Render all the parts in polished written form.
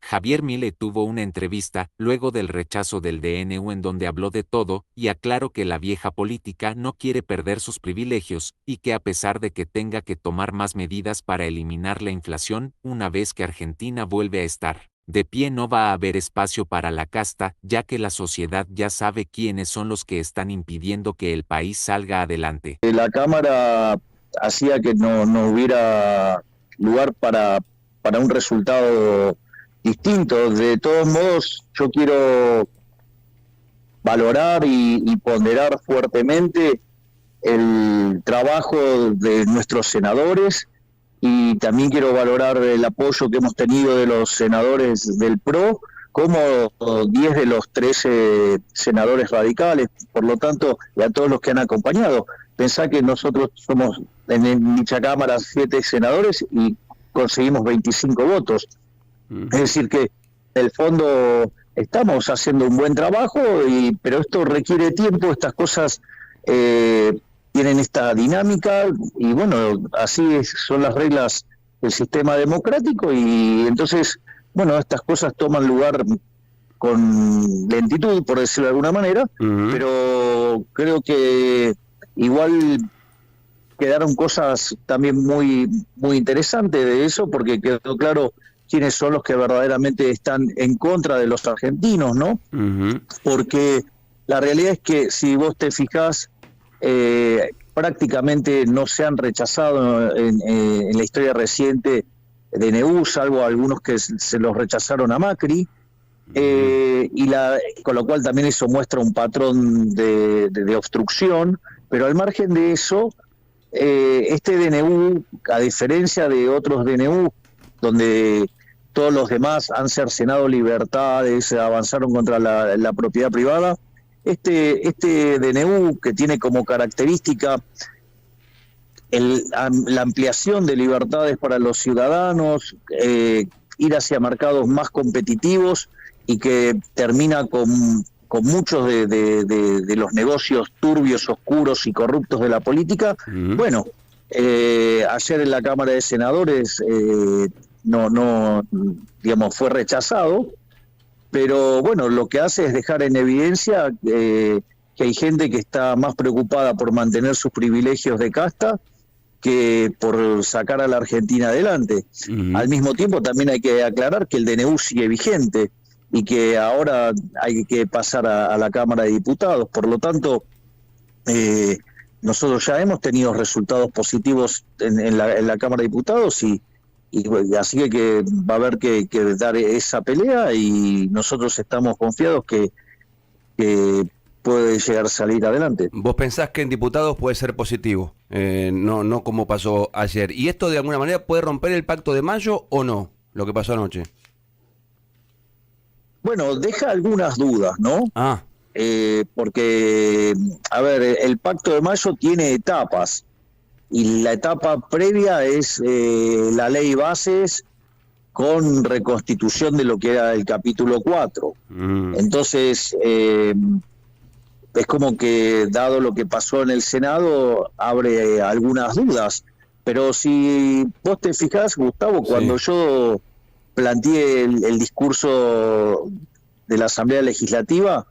Javier Milei tuvo una entrevista luego del rechazo del DNU en donde habló de todo y aclaró que la vieja política no quiere perder sus privilegios y que a pesar de que tenga que tomar más medidas para eliminar la inflación, una vez que Argentina vuelve a estar de pie no va a haber espacio para la casta, ya que la sociedad ya sabe quiénes son los que están impidiendo que el país salga adelante. La Cámara hacía que no hubiera lugar para un resultado distinto. De todos modos, yo quiero valorar y ponderar fuertemente el trabajo de nuestros senadores y también quiero valorar el apoyo que hemos tenido de los senadores del PRO, como 10 de los 13 senadores radicales, por lo tanto, y a todos los que han acompañado. Pensá que nosotros somos en dicha Cámara 7 senadores y conseguimos 25 votos. Es decir que, en el fondo, estamos haciendo un buen trabajo, pero esto requiere tiempo, estas cosas tienen esta dinámica y bueno, son las reglas del sistema democrático y entonces, bueno, estas cosas toman lugar con lentitud, por decirlo de alguna manera, pero creo que igual quedaron cosas también muy, muy interesantes de eso, porque quedó claro quiénes son los que verdaderamente están en contra de los argentinos, ¿no? Porque la realidad es que si vos te fijás, prácticamente no se han rechazado en la historia reciente de DNU, salvo algunos que se los rechazaron a Macri, con lo cual también eso muestra un patrón de obstrucción, pero al margen de eso, este DNU, a diferencia de otros DNU, donde todos los demás han cercenado libertades, avanzaron contra la propiedad privada, este DNU, que tiene como característica la ampliación de libertades para los ciudadanos, ir hacia mercados más competitivos y que termina con muchos de los negocios turbios, oscuros y corruptos de la política. Bueno, ayer en la Cámara de Senadores digamos, fue rechazado, pero bueno, lo que hace es dejar en evidencia que hay gente que está más preocupada por mantener sus privilegios de casta que por sacar a la Argentina adelante. Al mismo tiempo también hay que aclarar que el DNU sigue vigente y que ahora hay que pasar a la Cámara de Diputados. Por lo tanto, nosotros ya hemos tenido resultados positivos en la Cámara de Diputados y así que va a haber que dar esa pelea y nosotros estamos confiados que puede llegar a salir adelante. ¿Vos pensás que en diputados puede ser positivo? No como pasó ayer. ¿Y esto de alguna manera puede romper el pacto de mayo o no? Lo que pasó anoche. Bueno, deja algunas dudas, ¿no? Porque, a ver, el pacto de mayo tiene etapas. Y la etapa previa es la ley bases con reconstitución de lo que era el capítulo 4. Entonces, es como que, dado lo que pasó en el Senado, abre algunas dudas. Pero si vos te fijás, Gustavo, cuando yo planteé el discurso de la Asamblea Legislativa,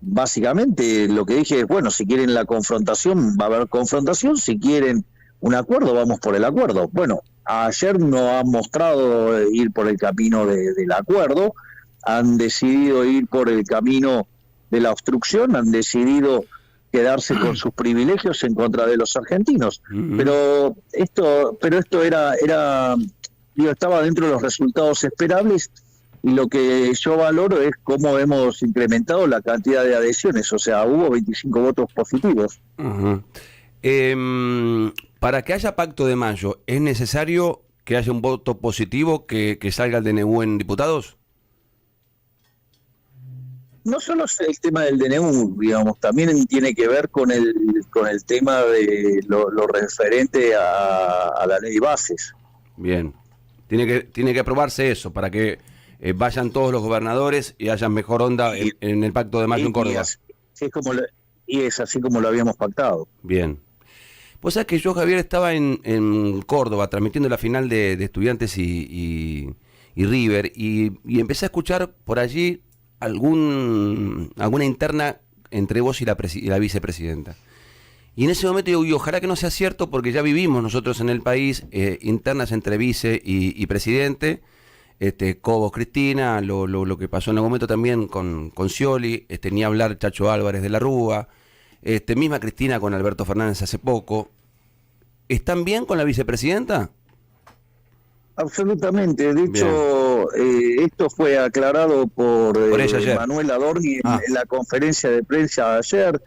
básicamente lo que dije es, bueno, si quieren la confrontación, va a haber confrontación, si quieren un acuerdo, vamos por el acuerdo. Bueno, ayer no han mostrado ir por el camino del acuerdo, han decidido ir por el camino de la obstrucción, han decidido quedarse con sus privilegios en contra de los argentinos. Pero esto estaba dentro de los resultados esperables y lo que yo valoro es cómo hemos incrementado la cantidad de adhesiones, o sea, hubo 25 votos positivos. Para que haya pacto de mayo, ¿es necesario que haya un voto positivo que salga el DNU en diputados? No solo es el tema del DNU, digamos, también tiene que ver con el tema de lo referente a la ley bases. Bien, tiene que aprobarse eso para que vayan todos los gobernadores y haya mejor onda en el pacto de mayo en Córdoba. Y es así como lo habíamos pactado. Bien. Vos sabés que yo, Javier, estaba en Córdoba transmitiendo la final de Estudiantes y y River, y empecé a escuchar por allí alguna interna entre vos y la vicepresidenta. Y en ese momento digo, y ojalá que no sea cierto, porque ya vivimos nosotros en el país internas entre vice y presidente, Cobos Cristina, lo que pasó en algún momento también con Scioli, ni hablar Chacho Álvarez de la Rúa, misma Cristina con Alberto Fernández hace poco. ¿Están bien con la vicepresidenta? Absolutamente. De hecho, esto fue aclarado por ella ayer. Manuel Adorni en la conferencia de prensa ayer,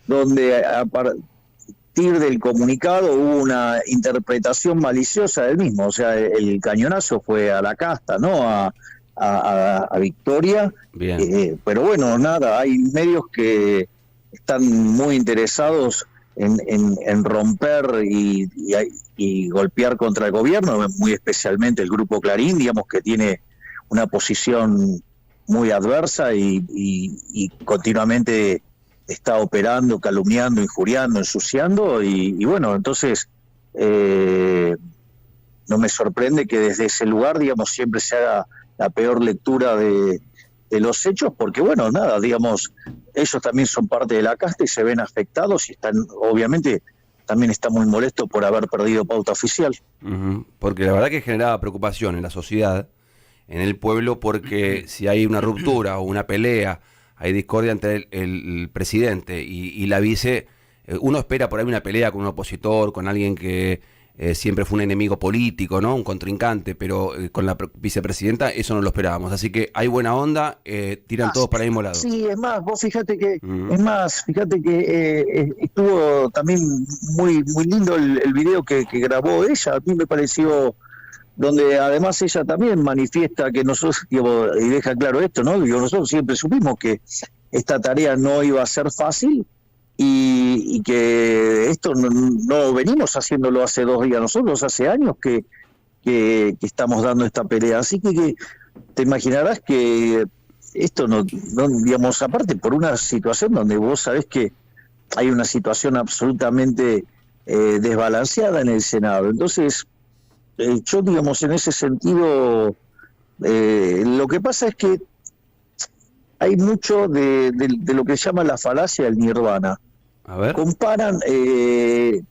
donde a partir del comunicado hubo una interpretación maliciosa del mismo. O sea, el cañonazo fue a la casta, ¿no? A Victoria. Pero bueno, nada, hay medios que están muy interesados en romper y golpear contra el gobierno, muy especialmente el Grupo Clarín, digamos, que tiene una posición muy adversa y continuamente está operando, calumniando, injuriando, ensuciando, y bueno, entonces no me sorprende que desde ese lugar, digamos, siempre se haga la peor lectura de los hechos, porque bueno, nada, digamos, ellos también son parte de la casta y se ven afectados y están, obviamente, también están muy molestos por haber perdido pauta oficial. Porque la verdad que generaba preocupación en la sociedad, en el pueblo, porque si hay una ruptura o una pelea, hay discordia entre el presidente y la vice, uno espera por ahí una pelea con un opositor, con alguien que siempre fue un enemigo político, ¿no? Un contrincante, pero con la vicepresidenta eso no lo esperábamos. Así que hay buena onda, tiran todos para el mismo lado. Sí, es más, vos fíjate que, estuvo también muy lindo el video que grabó ella. A mí me pareció, donde además ella también manifiesta que nosotros, digo, y deja claro esto, ¿no? Digo, nosotros siempre supimos que esta tarea no iba a ser fácil, y que esto no venimos haciéndolo hace 2 días, nosotros hace años que estamos dando esta pelea, así que te imaginarás que esto no, digamos, aparte por una situación donde vos sabés que hay una situación absolutamente desbalanceada en el Senado, entonces yo, digamos, en ese sentido, lo que pasa es que hay mucho de lo que se llama la falacia del nirvana. A ver. Comparan,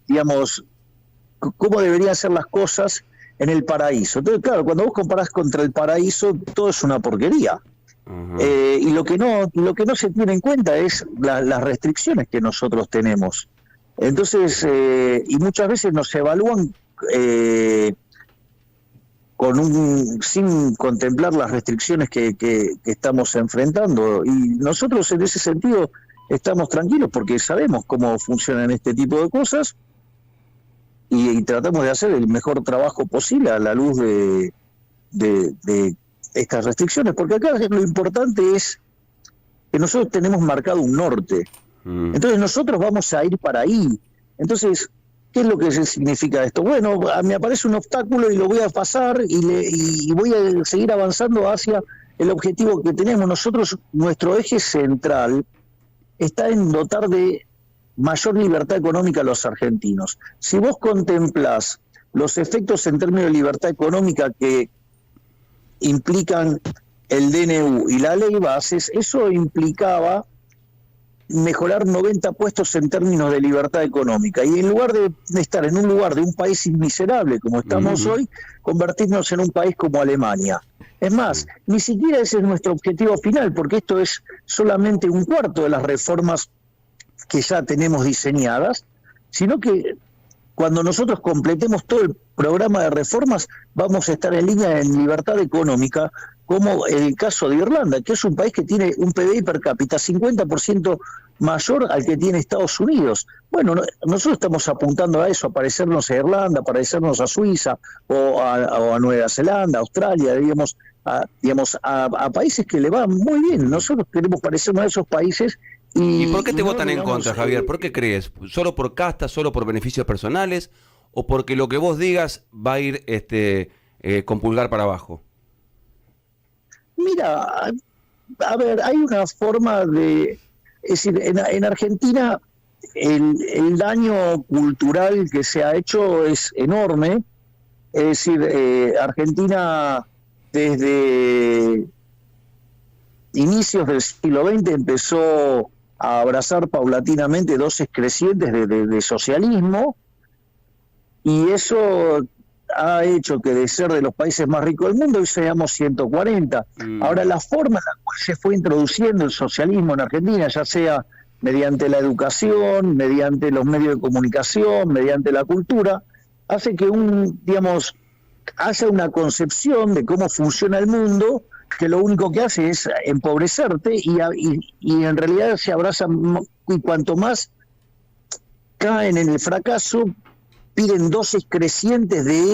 digamos, cómo deberían ser las cosas en el paraíso. Entonces, claro, cuando vos comparás contra el paraíso, todo es una porquería. Y lo que no se tiene en cuenta es las restricciones que nosotros tenemos. Entonces, y muchas veces nos evalúan sin contemplar las restricciones que estamos enfrentando, y nosotros en ese sentido estamos tranquilos porque sabemos cómo funcionan este tipo de cosas y tratamos de hacer el mejor trabajo posible a la luz de estas restricciones, porque acá lo importante es que nosotros tenemos marcado un norte, entonces nosotros vamos a ir para ahí. Entonces, ¿qué es lo que significa esto? Bueno, me aparece un obstáculo y lo voy a pasar y voy a seguir avanzando hacia el objetivo que tenemos. Nosotros, nuestro eje central está en dotar de mayor libertad económica a los argentinos. Si vos contemplás los efectos en términos de libertad económica que implican el DNU y la ley bases, eso implicaba mejorar 90 puestos en términos de libertad económica, y en lugar de estar en un lugar de un país miserable como estamos hoy, convertirnos en un país como Alemania. Es más, ni siquiera ese es nuestro objetivo final, porque esto es solamente un cuarto de las reformas que ya tenemos diseñadas, sino que cuando nosotros completemos todo el programa de reformas, vamos a estar en línea en libertad económica, como el caso de Irlanda, que es un país que tiene un PBI per cápita 50% mayor al que tiene Estados Unidos. Bueno, nosotros estamos apuntando a eso, a parecernos a Irlanda, a parecernos a Suiza o a Nueva Zelanda, Australia, digamos, a países que le van muy bien. Nosotros queremos parecernos a esos países. ¿Y por qué te votan en contra, Javier? ¿Por qué crees? ¿Solo por casta, solo por beneficios personales, o porque lo que vos digas va a ir con pulgar para abajo? Mira, a ver, hay una forma de... Es decir, en Argentina el daño cultural que se ha hecho es enorme. Es decir, Argentina desde inicios del siglo XX empezó a abrazar paulatinamente dosis crecientes de socialismo, y eso ha hecho que de ser de los países más ricos del mundo hoy seamos 140. Ahora, la forma en la cual se fue introduciendo el socialismo en Argentina, ya sea mediante la educación, mediante los medios de comunicación, mediante la cultura, hace que haya una concepción de cómo funciona el mundo que lo único que hace es empobrecerte y en realidad se abraza, y cuanto más caen en el fracaso, piden dosis crecientes de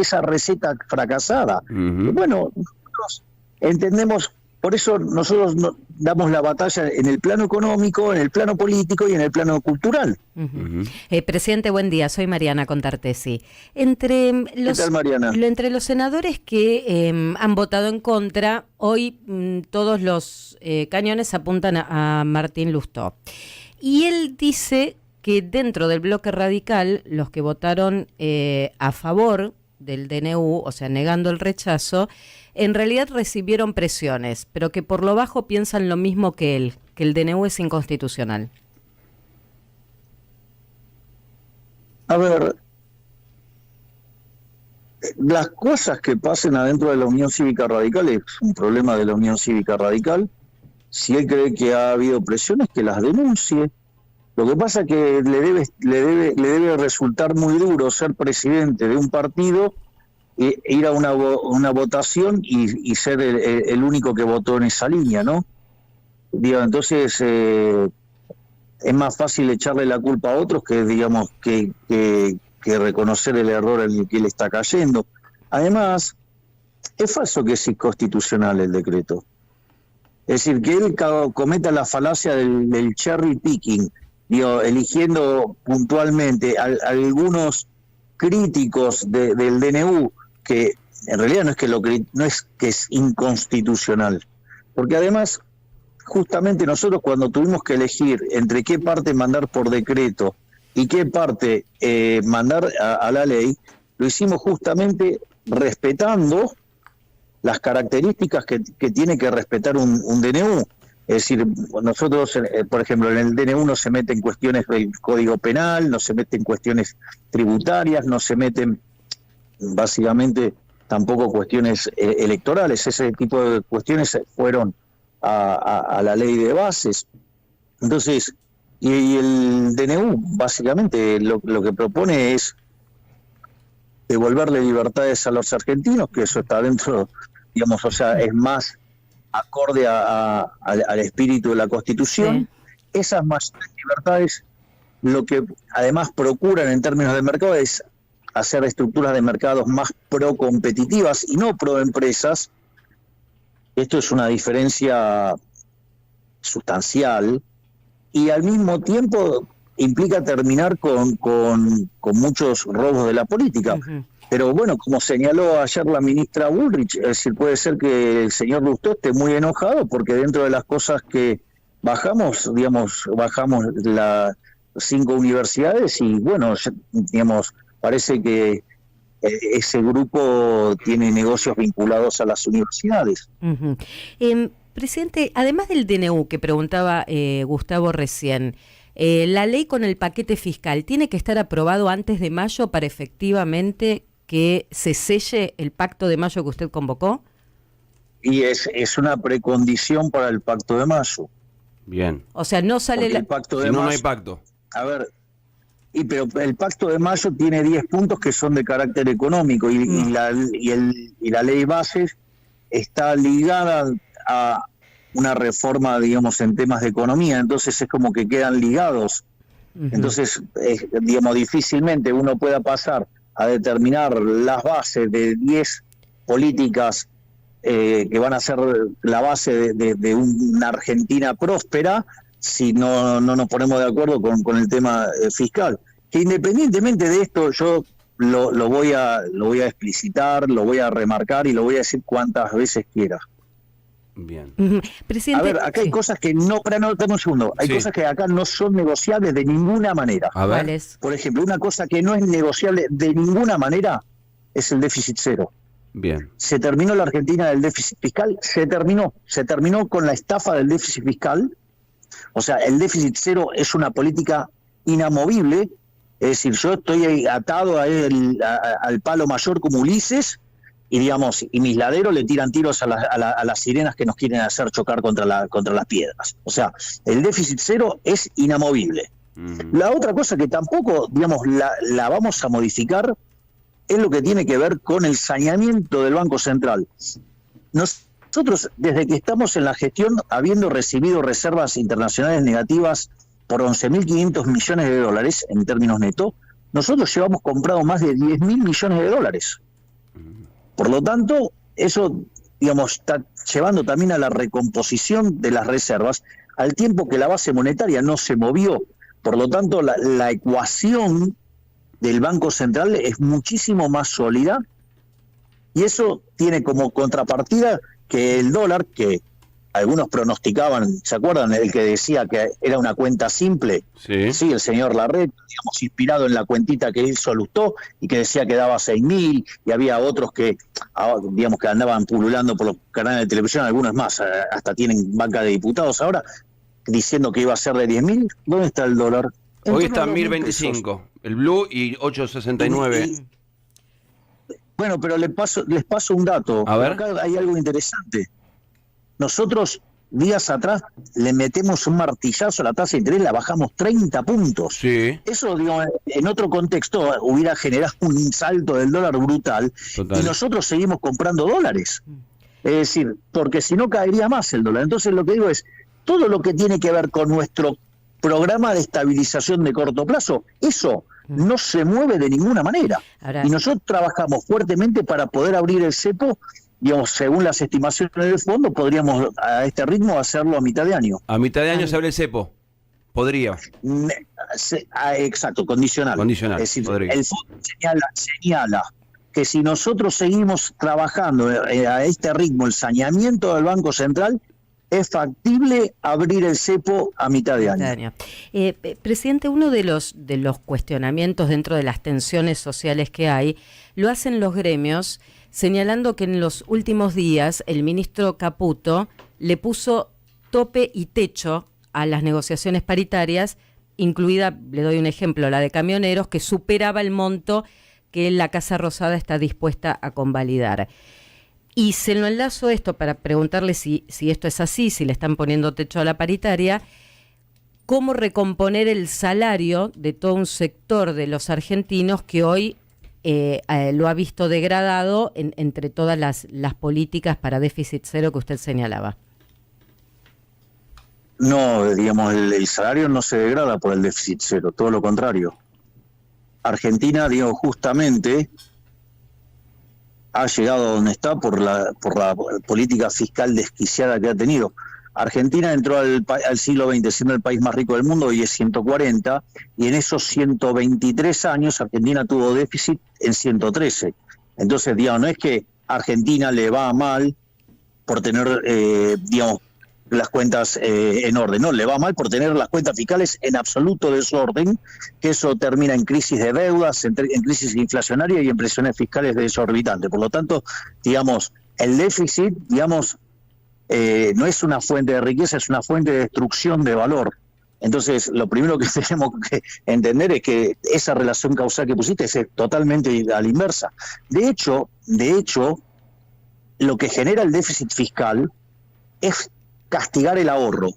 esa receta fracasada. Uh-huh. Bueno, nosotros entendemos, por eso nosotros damos la batalla en el plano económico, en el plano político y en el plano cultural. Uh-huh. Presidente, buen día. Soy Mariana Contartesi. Entre los, ¿Qué tal, Mariana? Entre los senadores que han votado en contra, hoy todos los cañones apuntan a Martín Lustó. Y él dice que dentro del bloque radical, los que votaron a favor del DNU, o sea, negando el rechazo, en realidad recibieron presiones, pero que por lo bajo piensan lo mismo que él, que el DNU es inconstitucional. A ver, las cosas que pasen adentro de la Unión Cívica Radical es un problema de la Unión Cívica Radical. Si él cree que ha habido presiones, que las denuncie. Lo que pasa es que le debe resultar muy duro ser presidente de un partido, ir a una votación y ser el único que votó en esa línea, ¿no? Digo, entonces es más fácil echarle la culpa a otros que, digamos, que reconocer el error en el que él está cayendo. Además, es falso que es inconstitucional el decreto. Es decir, que él cometa la falacia del cherry picking, digo, eligiendo puntualmente algunos críticos del DNU, que en realidad no es que es inconstitucional, porque además justamente nosotros cuando tuvimos que elegir entre qué parte mandar por decreto y qué parte mandar a la ley, lo hicimos justamente respetando las características que tiene que respetar un DNU. Es decir, nosotros, por ejemplo, en el DNU no se meten cuestiones del Código Penal, no se meten cuestiones tributarias, no se meten básicamente tampoco cuestiones electorales. Ese tipo de cuestiones fueron a la ley de bases. Entonces, y el DNU básicamente lo que propone es devolverle libertades a los argentinos, que eso está dentro, digamos, o sea, es más acorde al espíritu de la Constitución. Sí. Esas mayores libertades lo que además procuran en términos de mercado es hacer estructuras de mercados más pro-competitivas y no pro-empresas. Esto es una diferencia sustancial y al mismo tiempo implica terminar con muchos robos de la política. Uh-huh. Pero bueno, como señaló ayer la ministra Bullrich, es decir, puede ser que el señor Lustó esté muy enojado porque dentro de las cosas que bajamos las 5 universidades y bueno, digamos, parece que ese grupo tiene negocios vinculados a las universidades. Uh-huh. Presidente, además del DNU que preguntaba Gustavo recién, la ley con el paquete fiscal, ¿tiene que estar aprobado antes de mayo para efectivamente que se selle el pacto de mayo que usted convocó? Y es una precondición para el pacto de mayo. Bien. O sea, no sale el pacto de mayo, no hay pacto. A ver, pero el pacto de mayo tiene 10 puntos que son de carácter económico y la ley bases está ligada a una reforma, digamos, en temas de economía, entonces es como que quedan ligados. Uh-huh. Entonces, digamos, difícilmente uno pueda pasar a determinar las bases de 10 políticas que van a ser la base de una Argentina próspera si no nos ponemos de acuerdo con el tema fiscal. Que independientemente de esto, yo lo voy a explicitar, lo voy a remarcar y lo voy a decir cuantas veces quiera. Bien. Presidente, a ver, acá hay cosas que no, dame un segundo, hay cosas que acá no son negociables de ninguna manera. A ver. Por ejemplo, una cosa que no es negociable de ninguna manera es el déficit cero. Bien. Se terminó la Argentina del déficit fiscal, se terminó con la estafa del déficit fiscal. O sea, el déficit cero es una política inamovible, es decir, yo estoy atado al palo mayor como Ulises, y digamos, y mis laderos le tiran tiros a las sirenas que nos quieren hacer chocar contra las piedras. O sea, el déficit cero es inamovible. La otra cosa que tampoco, digamos, la vamos a modificar es lo que tiene que ver con el saneamiento del Banco Central. Nosotros, desde que estamos en la gestión, habiendo recibido reservas internacionales negativas por 11.500 millones de dólares en términos netos, nosotros llevamos comprado más de 10.000 millones de dólares. Por lo tanto, eso, digamos, está llevando también a la recomposición de las reservas, al tiempo que la base monetaria no se movió. Por lo tanto, la ecuación del Banco Central es muchísimo más sólida, y eso tiene como contrapartida que el dólar, que algunos pronosticaban, ¿se acuerdan? El que decía que era una cuenta simple. Sí, el señor Larret, digamos, inspirado en la cuentita que hizo Lustó y que decía que daba 6.000, y había otros que, digamos, que andaban pululando por los canales de televisión, algunos más, hasta tienen banca de diputados ahora, diciendo que iba a ser de 10.000. ¿Dónde está el dólar? Hoy está en 1.025, el blue, y 8.69. Bueno, pero les paso un dato. A ver. Acá hay algo interesante. Nosotros, días atrás, le metemos un martillazo a la tasa de interés, la bajamos 30 puntos. Sí. Eso, digamos, en otro contexto hubiera generado un salto del dólar brutal. Total. Y nosotros seguimos comprando dólares. Es decir, porque si no caería más el dólar. Entonces lo que digo es, todo lo que tiene que ver con nuestro programa de estabilización de corto plazo, eso no se mueve de ninguna manera. Ahora, y nosotros trabajamos fuertemente para poder abrir el cepo. Digamos, según las estimaciones del fondo, podríamos a este ritmo hacerlo a mitad de año. A mitad de año se abre el cepo. Podría. Exacto, condicional. Condicional, es decir, podría. El fondo señala que si nosotros seguimos trabajando a este ritmo, el saneamiento del Banco Central, es factible abrir el cepo a mitad de año. Presidente, uno de los cuestionamientos dentro de las tensiones sociales que hay, lo hacen los gremios, señalando que en los últimos días el ministro Caputo le puso tope y techo a las negociaciones paritarias, incluida, le doy un ejemplo, la de camioneros, que superaba el monto que la Casa Rosada está dispuesta a convalidar. Y se lo enlazo esto para preguntarle si esto es así, si le están poniendo techo a la paritaria, cómo recomponer el salario de todo un sector de los argentinos que hoy lo ha visto degradado entre todas las políticas para déficit cero que usted señalaba. No, digamos, el salario no se degrada por el déficit cero, todo lo contrario. Argentina, digo, justamente ha llegado a donde está por la política fiscal desquiciada que ha tenido. Argentina entró al siglo XX siendo el país más rico del mundo, hoy es 140, y en esos 123 años Argentina tuvo déficit en 113. Entonces, digamos, no es que a Argentina le va mal por tener, digamos, las cuentas en orden, no, le va mal por tener las cuentas fiscales en absoluto desorden, que eso termina en crisis de deudas, en crisis inflacionaria y en presiones fiscales desorbitantes. Por lo tanto, digamos, el déficit, digamos, no es una fuente de riqueza, es una fuente de destrucción de valor. Entonces, lo primero que tenemos que entender es que esa relación causal que pusiste es totalmente a la inversa. De hecho, lo que genera el déficit fiscal es castigar el ahorro.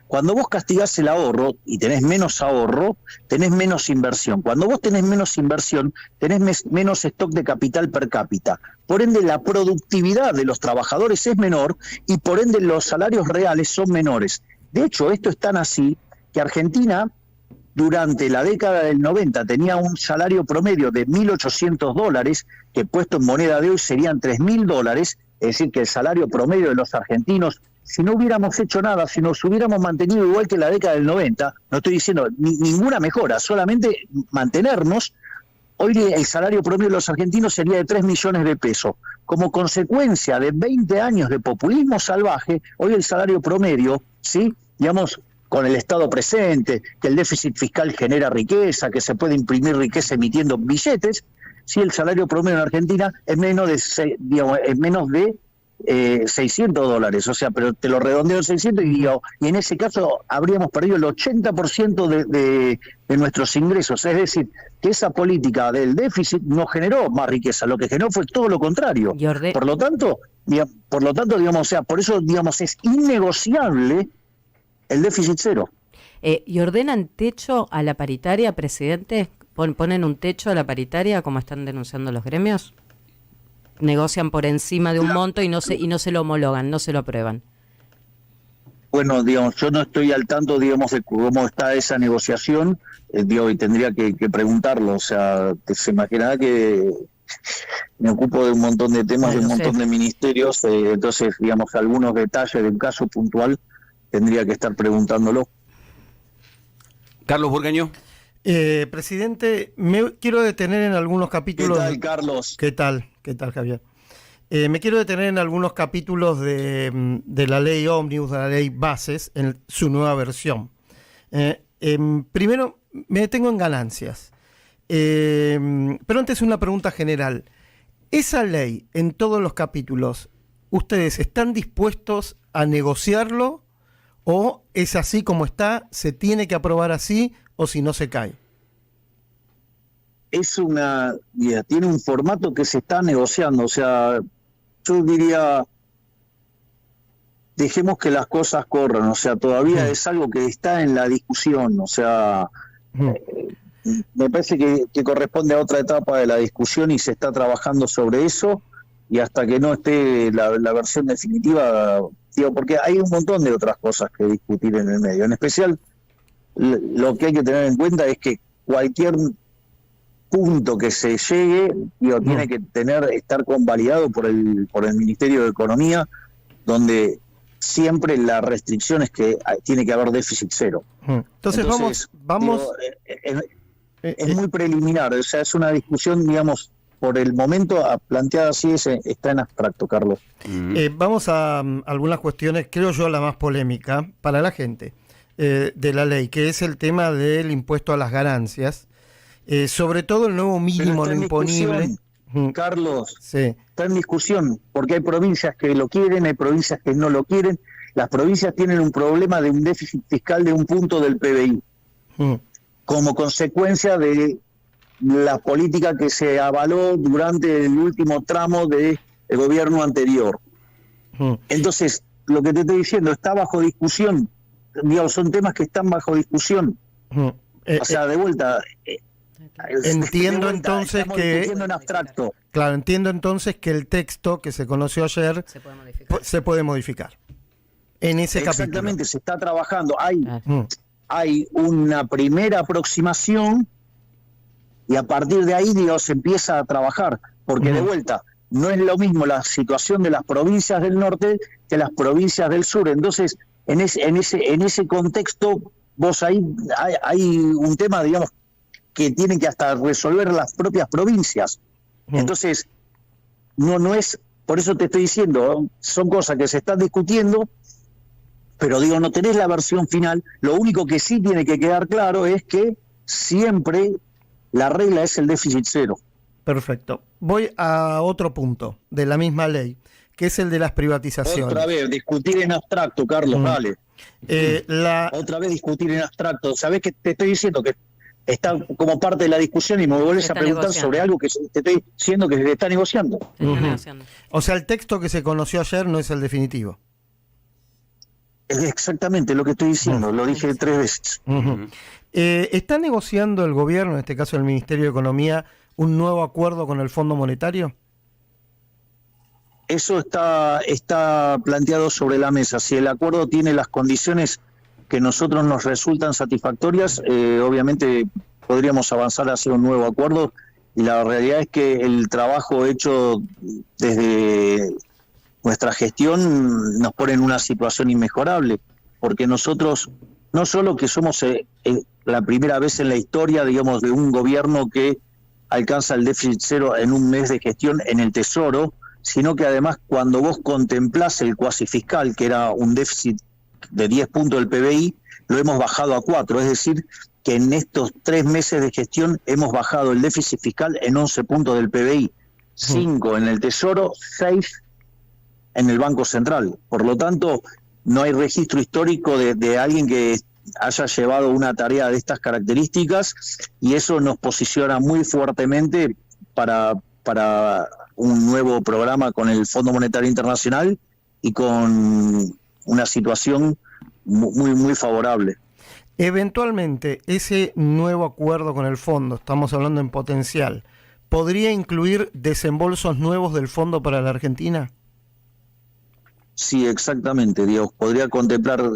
Cuando vos castigás el ahorro y tenés menos ahorro, tenés menos inversión. Cuando vos tenés menos inversión, tenés menos stock de capital per cápita. Por ende, la productividad de los trabajadores es menor y por ende los salarios reales son menores. De hecho, esto es tan así que Argentina, durante la década del 90, tenía un salario promedio de $1.800, que puesto en moneda de hoy serían $3.000, es decir, que el salario promedio de los argentinos, si no hubiéramos hecho nada, si nos hubiéramos mantenido igual que en la década del 90, no estoy diciendo ninguna mejora, solamente mantenernos, hoy el salario promedio de los argentinos sería de 3 millones de pesos. Como consecuencia de 20 años de populismo salvaje, hoy el salario promedio, ¿sí?, digamos, con el Estado presente, que el déficit fiscal genera riqueza, que se puede imprimir riqueza emitiendo billetes, sí, el salario promedio en Argentina es menos de, $600, o sea, pero te lo redondeo en 600 y en ese caso habríamos perdido el 80% de nuestros ingresos, es decir, que esa política del déficit no generó más riqueza, lo que generó fue todo lo contrario. Por lo tanto, digamos, o sea, por eso, digamos, es innegociable el déficit cero. ¿Y ordenan techo a la paritaria, presidente? ¿Ponen un techo a la paritaria, como están denunciando los gremios? ¿Negocian por encima de un monto y no se lo homologan, no se lo aprueban? Bueno, digamos, yo no estoy al tanto, digamos, de cómo está esa negociación, y tendría que preguntarlo, o sea, se imaginará que me ocupo de un montón de temas, de un montón de ministerios, entonces, digamos, algunos detalles de un caso puntual tendría que estar preguntándolo. Carlos Burgueño. Presidente, me quiero detener en algunos capítulos. ¿Qué tal, Carlos? ¿Qué tal, Javier? Me quiero detener en algunos capítulos de la ley Ómnibus, de la ley Bases, en su nueva versión. Primero, me detengo en ganancias. Pero antes una pregunta general. ¿Esa ley, en todos los capítulos, ustedes están dispuestos a negociarlo o es así como está, se tiene que aprobar así o si no se cae? Tiene un formato que se está negociando, o sea, yo diría, dejemos que las cosas corran, o sea, todavía es algo que está en la discusión, o sea, me parece que corresponde a otra etapa de la discusión y se está trabajando sobre eso, y hasta que no esté la versión definitiva, digo, porque hay un montón de otras cosas que discutir en el medio, en especial lo que hay que tener en cuenta es que cualquier punto que se llegue, tiene que estar convalidado por el Ministerio de Economía, donde siempre la restricción es que tiene que haber déficit cero. Entonces vamos. Digo, es muy preliminar, o sea, es una discusión, digamos, por el momento planteada así, está en abstracto, Carlos. Vamos a algunas cuestiones, creo yo la más polémica para la gente de la ley, que es el tema del impuesto a las ganancias. Sobre todo el nuevo mínimo, lo imponible. Carlos, sí. Está en discusión, porque hay provincias que lo quieren, hay provincias que no lo quieren. Las provincias tienen un problema de un déficit fiscal de 1 punto del PBI, como consecuencia de la política que se avaló durante el último tramo del gobierno anterior. Entonces, lo que te estoy diciendo está bajo discusión. Digamos, son temas que están bajo discusión. O sea, de vuelta... Entiendo entonces que en abstracto. Claro, entiendo entonces que el texto que se conoció ayer se puede modificar. En ese capítulo. Exactamente, se está trabajando. Hay una primera aproximación y a partir de ahí, se empieza a trabajar, porque de vuelta no es lo mismo la situación de las provincias del norte que las provincias del sur. Entonces, en ese contexto, vos hay un tema, digamos, que tienen que hasta resolver las propias provincias. Entonces, no es, por eso te estoy diciendo, son cosas que se están discutiendo, pero digo, no tenés la versión final. Lo único que sí tiene que quedar claro es que siempre la regla es el déficit cero. Perfecto. Voy a otro punto de la misma ley, que es el de las privatizaciones. Otra vez, discutir en abstracto, Carlos, dale. Otra vez discutir en abstracto. ¿Sabés que te estoy diciendo que está como parte de la discusión y me volvés a preguntar sobre algo que te estoy diciendo que se está negociando? O sea, el texto que se conoció ayer no es el definitivo. Es exactamente lo que estoy diciendo, lo dije 3 veces. ¿Está negociando el gobierno, en este caso el Ministerio de Economía, un nuevo acuerdo con el Fondo Monetario? Eso está planteado sobre la mesa. Si el acuerdo tiene las condiciones que nosotros nos resultan satisfactorias, obviamente podríamos avanzar hacia un nuevo acuerdo, y la realidad es que el trabajo hecho desde nuestra gestión nos pone en una situación inmejorable, porque nosotros no solo que somos la primera vez en la historia, digamos, de un gobierno que alcanza el déficit cero en un mes de gestión en el Tesoro, sino que además cuando vos contemplás el cuasi fiscal, que era un déficit de 10 puntos del PBI, lo hemos bajado a 4, es decir, que en estos 3 meses de gestión hemos bajado el déficit fiscal en 11 puntos del PBI, 5 en el Tesoro, 6 en el Banco Central. Por lo tanto, no hay registro histórico de alguien que haya llevado una tarea de estas características, y eso nos posiciona muy fuertemente para un nuevo programa con el Fondo Monetario Internacional y con una situación muy favorable. Eventualmente, ese nuevo acuerdo con el fondo, estamos hablando en potencial, ¿podría incluir desembolsos nuevos del fondo para la Argentina? Sí, exactamente, Dios. Podría contemplar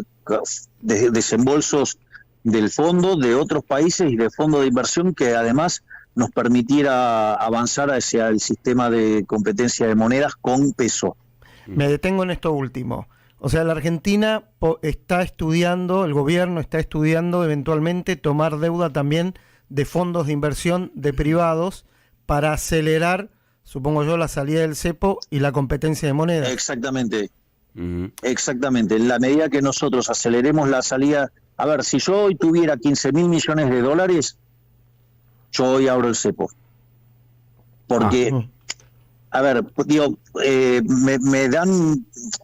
desembolsos del fondo, de otros países y de fondos de inversión que además nos permitiera avanzar hacia el sistema de competencia de monedas con peso. Me detengo en esto último. O sea, la Argentina está estudiando, el gobierno está estudiando eventualmente tomar deuda también de fondos de inversión de privados para acelerar, supongo yo, la salida del cepo y la competencia de monedas. Exactamente. Exactamente. En la medida que nosotros aceleremos la salida... A ver, si yo hoy tuviera 15.000 millones de dólares, yo hoy abro el cepo. Porque... A ver, digo,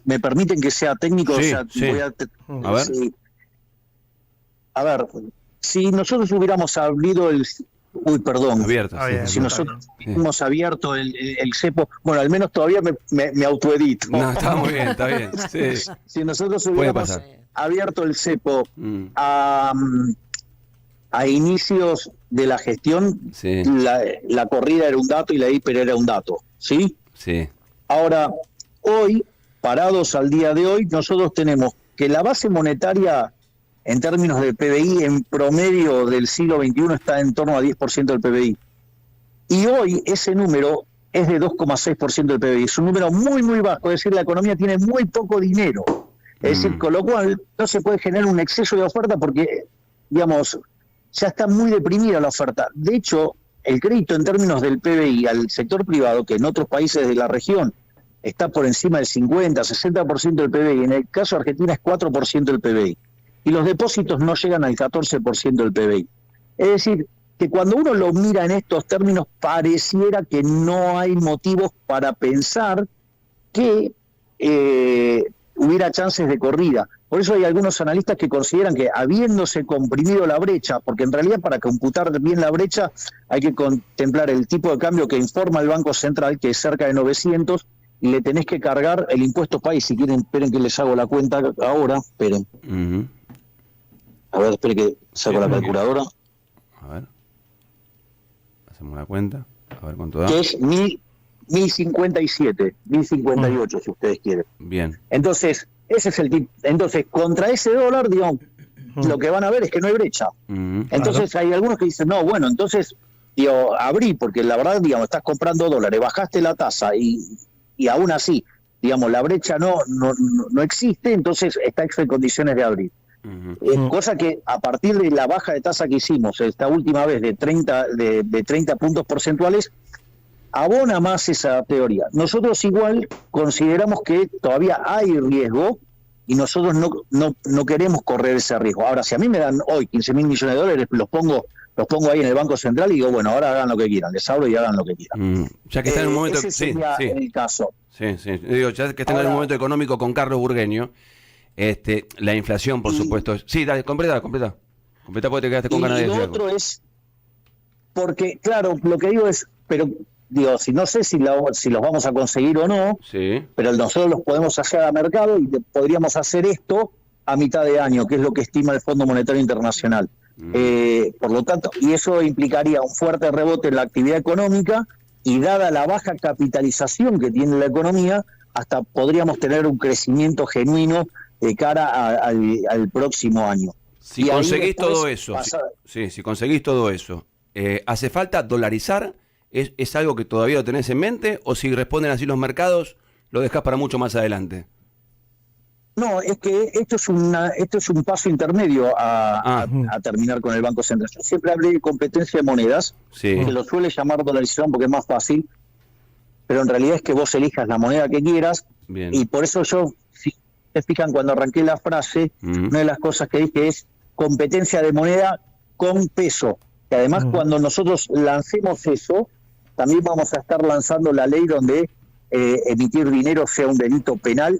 me permiten que sea técnico, sí, o sea, sí. A ver. Sí. A ver, si nosotros hubiéramos abierto Abierto, sí. Si nosotros hubiéramos abierto el cepo, bueno, al menos todavía me autoedito. No, está muy bien, está bien. Sí. Si nosotros hubiéramos abierto el cepo a inicios de la gestión, sí. la corrida era un dato y la hiper era un dato. ¿Sí? Sí. Ahora, hoy, parados al día de hoy, nosotros tenemos que la base monetaria en términos de PBI en promedio del siglo XXI está en torno a 10% del PBI. Y hoy ese número es de 2,6% del PBI. Es un número muy bajo, es decir, la economía tiene muy poco dinero. Es decir, con lo cual no se puede generar un exceso de oferta porque, digamos, ya está muy deprimida la oferta. De hecho, el crédito en términos del PBI al sector privado, que en otros países de la región está por encima del 50, 60% del PBI, en el caso de Argentina es 4% del PBI. Y los depósitos no llegan al 14% del PBI. Es decir, que cuando uno lo mira en estos términos, pareciera que no hay motivos para pensar que hubiera chances de corrida. Por eso hay algunos analistas que consideran que habiéndose comprimido la brecha, porque en realidad para computar bien la brecha hay que contemplar el tipo de cambio que informa el Banco Central, que es cerca de 900, y le tenés que cargar el impuesto país. Si quieren, esperen que les hago la cuenta ahora, esperen. A ver, esperen que saco la calculadora. A ver. Hacemos la cuenta. A ver cuánto da. Que es 1057, 1058 si ustedes quieren. Bien. Entonces, ese es el tipo. Entonces, contra ese dólar, digamos, lo que van a ver es que no hay brecha. Entonces, hay algunos que dicen, no, bueno, entonces, digo, abrí, porque la verdad, digamos, estás comprando dólares, bajaste la tasa y aún así, digamos, la brecha no existe, entonces está en condiciones de abrir. Cosa que a partir de la baja de tasa que hicimos esta última vez de 30 puntos porcentuales, abona más esa teoría. Nosotros igual consideramos que todavía hay riesgo y nosotros no queremos correr ese riesgo. Ahora, si a mí me dan hoy 15.000 millones de dólares, los pongo ahí en el Banco Central y digo, bueno, ahora hagan lo que quieran, les abro y hagan lo que quieran. Ya que está en un momento... Ese sería el caso. Sí. Digo, ya que está en un momento económico con Carlos Burgueño, la inflación, por supuesto... Sí, dale, completa porque te quedaste con ganas de decir algo. Y lo otro es, porque, claro, lo que digo es, pero... Digo, no sé si los vamos a conseguir o no, sí. Pero nosotros los podemos hacer a mercado y podríamos hacer esto a mitad de año, que es lo que estima el Fondo Monetario Internacional. Por lo tanto, y eso implicaría un fuerte rebote en la actividad económica y dada la baja capitalización que tiene la economía, hasta podríamos tener un crecimiento genuino de cara al próximo año. Si conseguís todo eso, si conseguís todo eso, ¿hace falta dolarizar? ¿Es algo que todavía lo tenés en mente? ¿O si responden así los mercados, lo dejás para mucho más adelante? No, es que esto es un paso intermedio a terminar con el Banco Central. Yo siempre hablé de competencia de monedas, sí. Se lo suele llamar dolarización porque es más fácil, pero en realidad es que vos elijas la moneda que quieras. Bien. Y por eso yo, si se fijan, cuando arranqué la frase, una de las cosas que dije es competencia de moneda con peso. Que además cuando nosotros lancemos eso, también vamos a estar lanzando la ley donde emitir dinero sea un delito penal